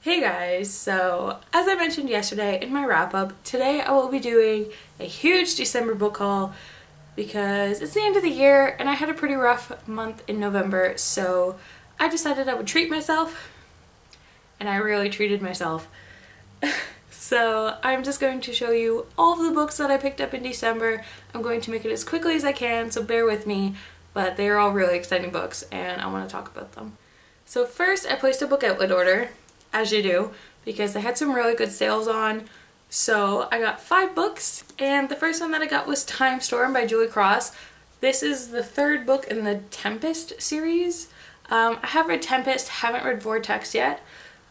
Hey guys, so as I mentioned yesterday in my wrap up, today I will be doing a huge December book haul because it's the end of the year and I had a pretty rough month in November, so I decided I would treat myself, and I really treated myself. So I'm just going to show you all of the books that I picked up in December. I'm going to make it as quickly as I can, so bear with me, but they are all really exciting books and I want to talk about them. So first I placed a book outlet order, as you do, because they had some really good sales on. So I got 5 books, and the first one that I got was Time Storm by Julie Cross. This is the 3rd book in the Tempest series. I have read Tempest, haven't read Vortex yet,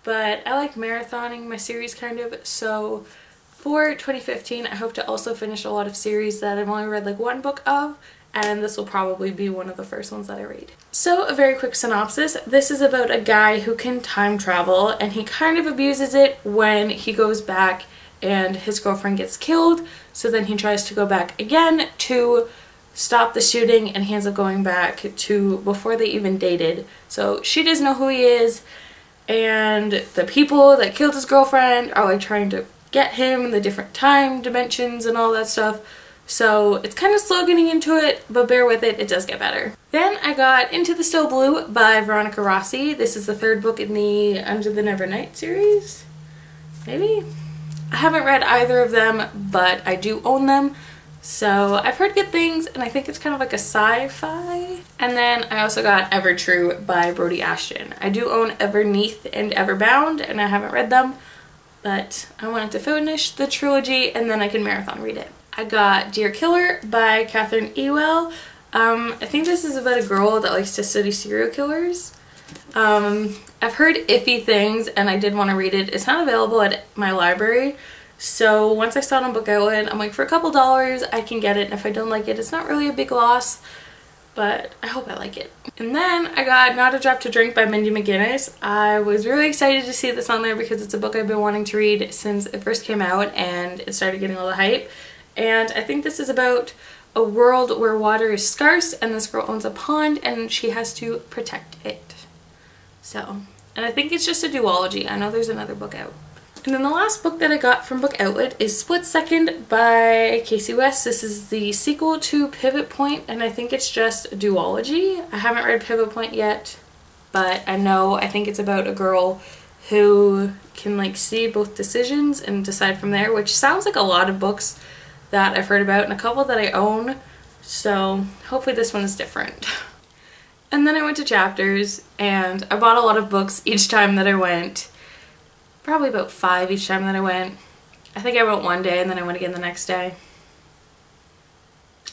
but I like marathoning my series kind of, so for 2015 I hope to also finish a lot of series that I've only read like 1 book of, and this will probably be one of the first ones that I read. So a very quick synopsis. This is about a guy who can time travel, and he kind of abuses it when he goes back and his girlfriend gets killed, so then he tries to go back again to stop the shooting, and he ends up going back to before they even dated. So she doesn't know who he is, and the people that killed his girlfriend are like trying to get him in the different time dimensions and all that stuff. So it's kind of slow getting into it, but bear with it, it does get better. Then I got Into the Still Blue by Veronica Rossi. This is the 3rd book in the Under the Never Night series, maybe? I haven't read either of them, but I do own them. So I've heard good things, and I think it's kind of like a sci-fi. And then I also got Ever True by Brody Ashton. I do own Everneath and Everbound, and I haven't read them, but I wanted to finish the trilogy and then I can marathon read it. I got Dear Killer by Catherine Ewell. I think this is about a girl that likes to study serial killers. I've heard iffy things and I did want to read it. It's not available at my library, so once I saw it on Book Outlet, I'm like, for a couple dollars I can get it, and if I don't like it, it's not really a big loss, but I hope I like it. And then I got Not a Drop to Drink by Mindy McGinnis. I was really excited to see this on there because it's a book I've been wanting to read since it first came out and it started getting a little hype. And I think this is about a world where water is scarce, and this girl owns a pond and she has to protect it. So, and I think it's just a duology. I know there's another book out. And then the last book that I got from Book Outlet is Split Second by Casey West. This is the sequel to Pivot Point, and I think it's just a duology. I haven't read Pivot Point yet, but I think it's about a girl who can like see both decisions and decide from there, which sounds like a lot of books that I've heard about and a couple that I own, so hopefully this one is different. And then I went to Chapters and I bought a lot of books each time that I went. Probably about 5 each time that I went. I think I went one day and then I went again the next day.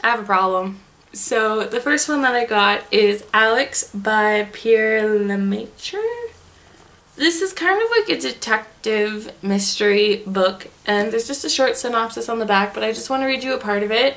I have a problem. So the first one that I got is Alex by Pierre Lemaitre. This is kind of like a detective mystery book, and there's just a short synopsis on the back, but I just want to read you a part of it.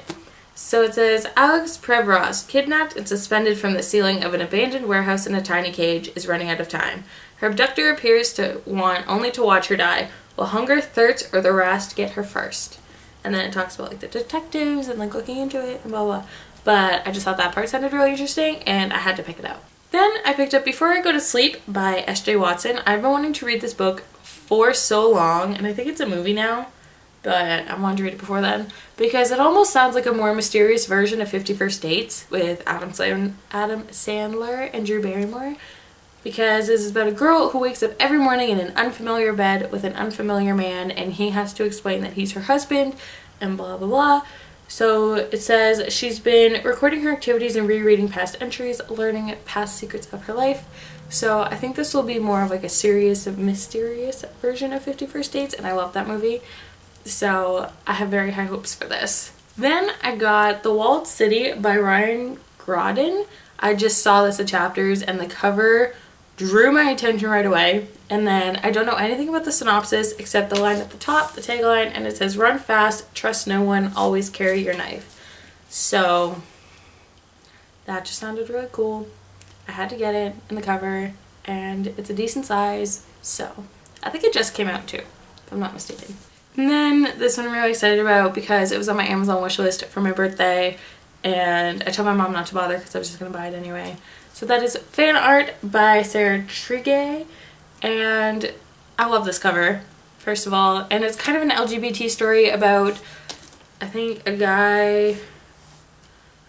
So it says, Alex Prevros, kidnapped and suspended from the ceiling of an abandoned warehouse in a tiny cage, is running out of time. Her abductor appears to want only to watch her die. Will hunger, thirst, or the rest get her first? And then it talks about like the detectives and like looking into it and blah blah. But I just thought that part sounded really interesting and I had to pick it up. Then I picked up Before I Go to Sleep by S.J. Watson. I've been wanting to read this book for so long, and I think it's a movie now, but I wanted to read it before then because it almost sounds like a more mysterious version of 50 First Dates with Adam Sandler and Drew Barrymore, because this is about a girl who wakes up every morning in an unfamiliar bed with an unfamiliar man, and he has to explain that he's her husband and blah blah blah. So it says she's been recording her activities and rereading past entries, learning past secrets of her life. So I think this will be more of like a serious, mysterious version of 50 First Dates, and I love that movie. So I have very high hopes for this. Then I got The Walled City by Ryan Grodin. I just saw this at Chapters and the cover drew my attention right away, and then I don't know anything about the synopsis except the line at the top, the tagline, and it says, run fast, trust no one, always carry your knife. So that just sounded really cool. I had to get it in the cover, and it's a decent size, so I think it just came out too, if I'm not mistaken. And then this one I'm really excited about because it was on my Amazon wishlist for my birthday, and I told my mom not to bother because I was just going to buy it anyway. So that is Fan Art by Sarah Trigay, and I love this cover, first of all, and it's kind of an LGBT story about, I think, a guy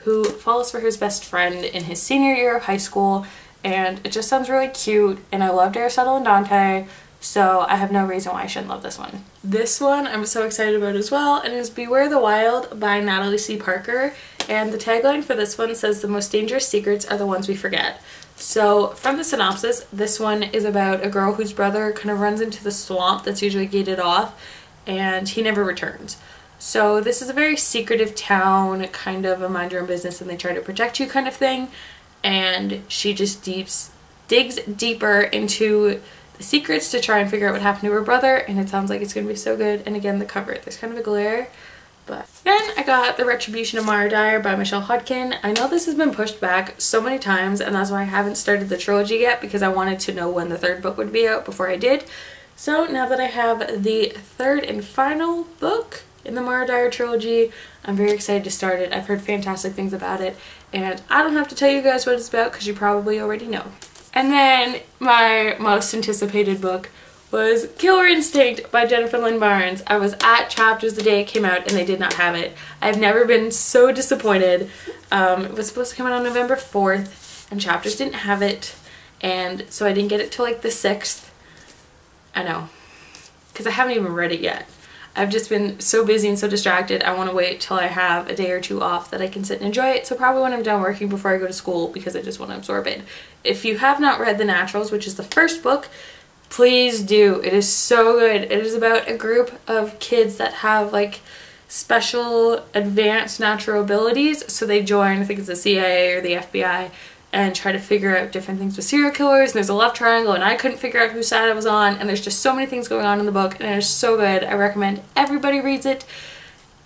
who falls for his best friend in his senior year of high school, and it just sounds really cute, and I loved Aristotle and Dante, so I have no reason why I shouldn't love this one. This one I'm so excited about as well, and is Beware the Wild by Natalie C. Parker, and the tagline for this one says, "The most dangerous secrets are the ones we forget." So from the synopsis, this one is about a girl whose brother kind of runs into the swamp that's usually gated off, and he never returns. So this is a very secretive town, kind of a mind your own business and they try to protect you kind of thing, and she just digs deeper into the secrets to try and figure out what happened to her brother, and it sounds like it's going to be so good. And again, the cover, there's kind of a glare. But then I got The Retribution of Mara Dyer by Michelle Hodkin. I know this has been pushed back so many times, and that's why I haven't started the trilogy yet, because I wanted to know when the third book would be out before I did. So now that I have the third and final book in the Mara Dyer trilogy, I'm very excited to start it. I've heard fantastic things about it, and I don't have to tell you guys what it's about because you probably already know. And then my most anticipated book was Killer Instinct by Jennifer Lynn Barnes. I was at Chapters the day it came out and they did not have it. I've never been so disappointed. It was supposed to come out on November 4th and Chapters didn't have it, and so I didn't get it till like the 6th. I know, because I haven't even read it yet. I've just been so busy and so distracted. I want to wait till I have a day or two off that I can sit and enjoy it. So probably when I'm done working before I go to school, because I just want to absorb it. If you have not read The Naturals, which is the first book, please do. It is so good. It is about a group of kids that have like special advanced natural abilities. So they join, I think it's the CIA or the FBI, and try to figure out different things with serial killers, and there's a love triangle, and I couldn't figure out whose side I was on, and there's just so many things going on in the book, and it is so good. I recommend everybody reads it,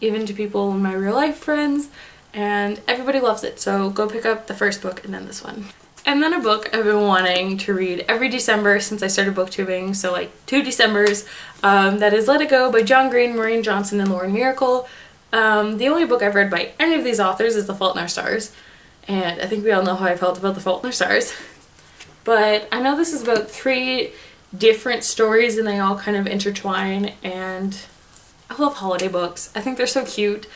even to people, my real life friends, and everybody loves it. So go pick up the first book and then this one. And then a book I've been wanting to read every December since I started booktubing, so like 2 Decembers, that is Let It Go by John Green, Maureen Johnson, and Lauren Miracle. The only book I've read by any of these authors is The Fault in Our Stars. And I think we all know how I felt about The Fault in Our Stars. But I know this is about 3 different stories and they all kind of intertwine, and I love holiday books. I think they're so cute,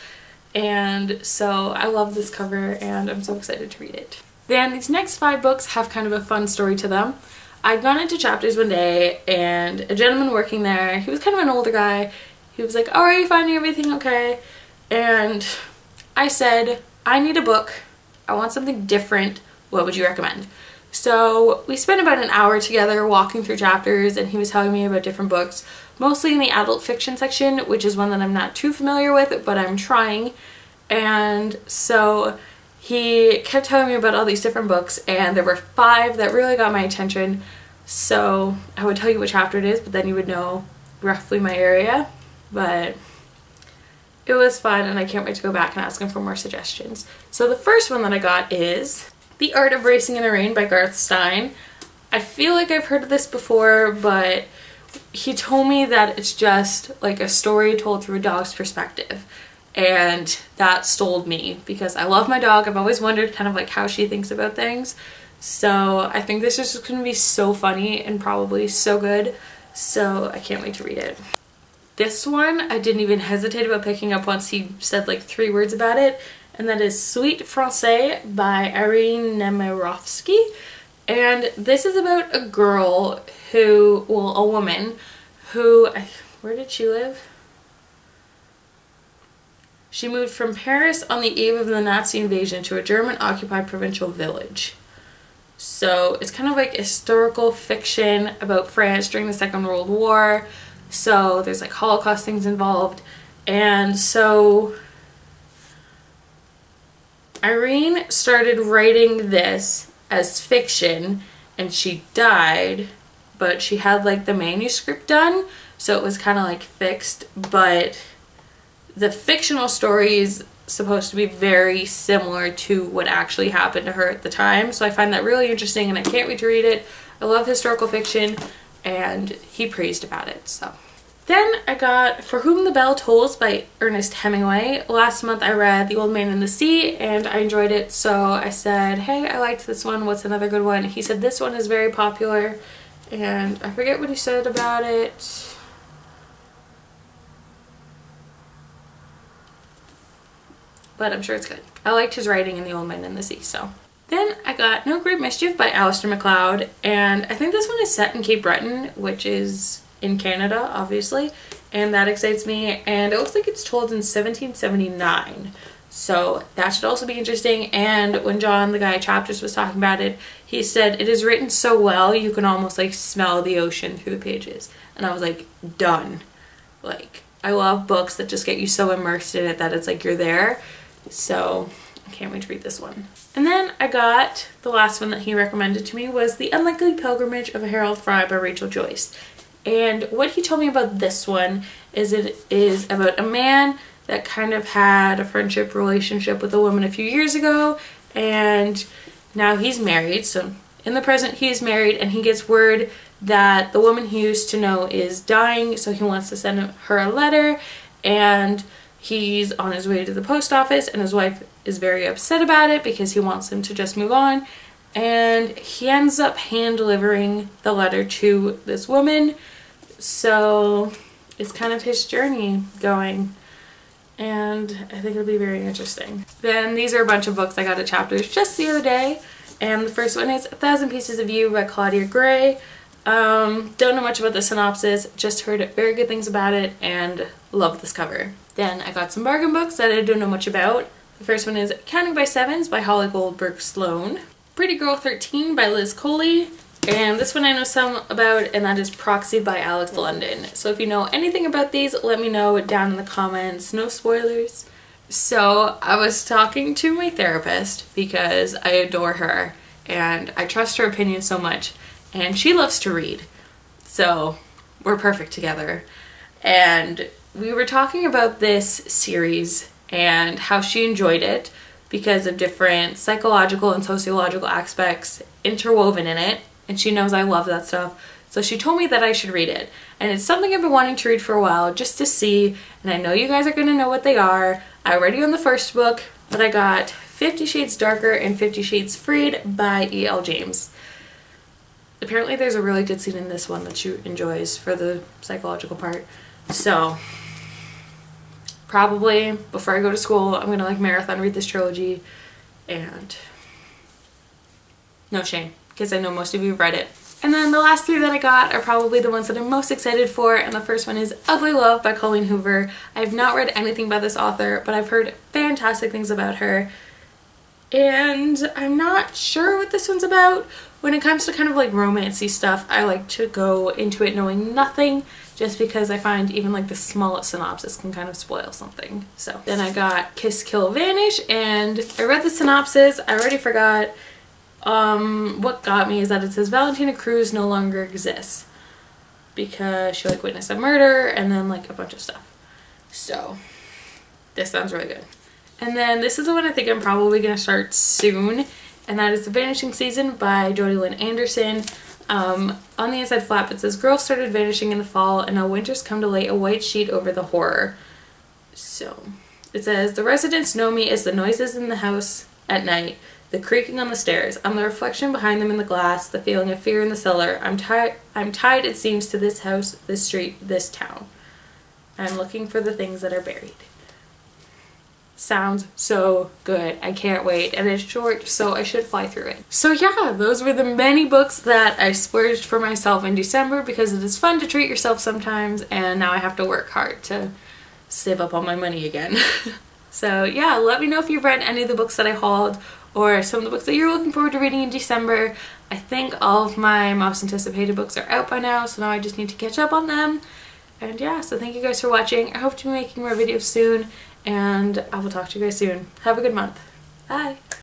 and so I love this cover and I'm so excited to read it. Then these next 5 books have kind of a fun story to them. I'd gone into Chapters one day and a gentleman working there, he was kind of an older guy, he was like, "Oh, are you finding everything okay?" And I said, "I need a book. I want something different. What would you recommend?" So we spent about an hour together walking through Chapters, and he was telling me about different books, mostly in the adult fiction section, which is one that I'm not too familiar with, but I'm trying. And so he kept telling me about all these different books, and there were 5 that really got my attention. So I would tell you what chapter it is, but then you would know roughly my area. But it was fun, and I can't wait to go back and ask him for more suggestions. So the first one that I got is The Art of Racing in the Rain by Garth Stein. I feel like I've heard of this before, but he told me that it's just like a story told through a dog's perspective. And that sold me because I love my dog. I've always wondered kind of like how she thinks about things. So I think this is just going to be so funny and probably so good. So I can't wait to read it. This one I didn't even hesitate about picking up once he said like 3 words about it, and that is Sweet Francais by Irene Nemirovsky. And this is about a girl who, well, a woman who, where did she live? She moved from Paris on the eve of the Nazi invasion to a German-occupied provincial village. So it's kind of like historical fiction about France during the Second World War. So there's like Holocaust things involved, and so Irene started writing this as fiction and she died, but she had like the manuscript done, so it was kind of like fixed, but the fictional story is supposed to be very similar to what actually happened to her at the time. So I find that really interesting and I can't wait to read it. I love historical fiction, and he praised about it. So then I got For Whom the Bell Tolls by Ernest Hemingway. Last month I read The Old Man and the Sea and I enjoyed it, so I said, hey, I liked this one, what's another good one? He said this one is very popular and I forget what he said about it. But I'm sure it's good. I liked his writing in The Old Man and the Sea, so. Then I got No Great Mischief by Alistair MacLeod, and I think this one is set in Cape Breton, which is in Canada, obviously, and that excites me, and it looks like it's told in 1779, so that should also be interesting. And when John, the guy at Chapters, was talking about it, he said it is written so well you can almost like smell the ocean through the pages, and I was like, done. Like, I love books that just get you so immersed in it that it's like you're there, so I can't wait to read this one. And then I got the last one that he recommended to me was The Unlikely Pilgrimage of Harold Fry by Rachel Joyce. And what he told me about this one is it is about a man that kind of had a friendship relationship with a woman a few years ago, and now he's married. So in the present he is married, and he gets word that the woman he used to know is dying, so he wants to send her a letter, and he's on his way to the post office, and his wife is very upset about it because he wants him to just move on, and he ends up hand delivering the letter to this woman. So it's kind of his journey going, and I think it'll be very interesting. Then these are a bunch of books I got at Chapters just the other day, and the first one is 1,000 Pieces of You by Claudia Gray. Don't know much about the synopsis, just heard very good things about it and love this cover. Then I got some bargain books that I don't know much about. The first one is Counting by Sevens by Holly Goldberg Sloan. Pretty Girl 13 by Liz Coley. And this one I know some about, and that is Proxy by Alex London. So if you know anything about these, let me know down in the comments. No spoilers. So I was talking to my therapist because I adore her and I trust her opinion so much, and she loves to read. So we're perfect together. And we were talking about this series and how she enjoyed it because of different psychological and sociological aspects interwoven in it. And she knows I love that stuff. So she told me that I should read it. And it's something I've been wanting to read for a while just to see. And I know you guys are going to know what they are. I already own the first book, but I got 50 Shades Darker and 50 Shades Freed by E.L. James. Apparently there's a really good scene in this one that she enjoys for the psychological part. So probably before I go to school, I'm going to like marathon read this trilogy. And no shame, because I know most of you have read it. And then the last three that I got are probably the ones that I'm most excited for, and the first one is Ugly Love by Colleen Hoover. I have not read anything by this author, but I've heard fantastic things about her. And I'm not sure what this one's about. When it comes to kind of like romancy stuff, I like to go into it knowing nothing, just because I find even like the smallest synopsis can kind of spoil something. So then I got Kiss Kill Vanish, and I read the synopsis. I already forgot. What got me is that it says Valentina Cruz no longer exists because she like witnessed a murder and then like a bunch of stuff. So this sounds really good. And then this is the one I think I'm probably gonna start soon, and that is The Vanishing Season by Jodi Lynn Anderson. On the inside flap it says girls started vanishing in the fall and now winter's come to lay a white sheet over the horror. So it says the residents know me as the noises in the house at night, the creaking on the stairs. I'm the reflection behind them in the glass, the feeling of fear in the cellar. I'm tied, it seems, to this house, this street, this town. I'm looking for the things that are buried. Sounds so good. I can't wait. And it's short, so I should fly through it. So yeah, those were the many books that I splurged for myself in December because it is fun to treat yourself sometimes, and now I have to work hard to save up all my money again. So yeah, let me know if you've read any of the books that I hauled, or some of the books that you're looking forward to reading in December. I think all of my most anticipated books are out by now, so now I just need to catch up on them. And yeah, so thank you guys for watching. I hope to be making more videos soon, and I will talk to you guys soon. Have a good month. Bye!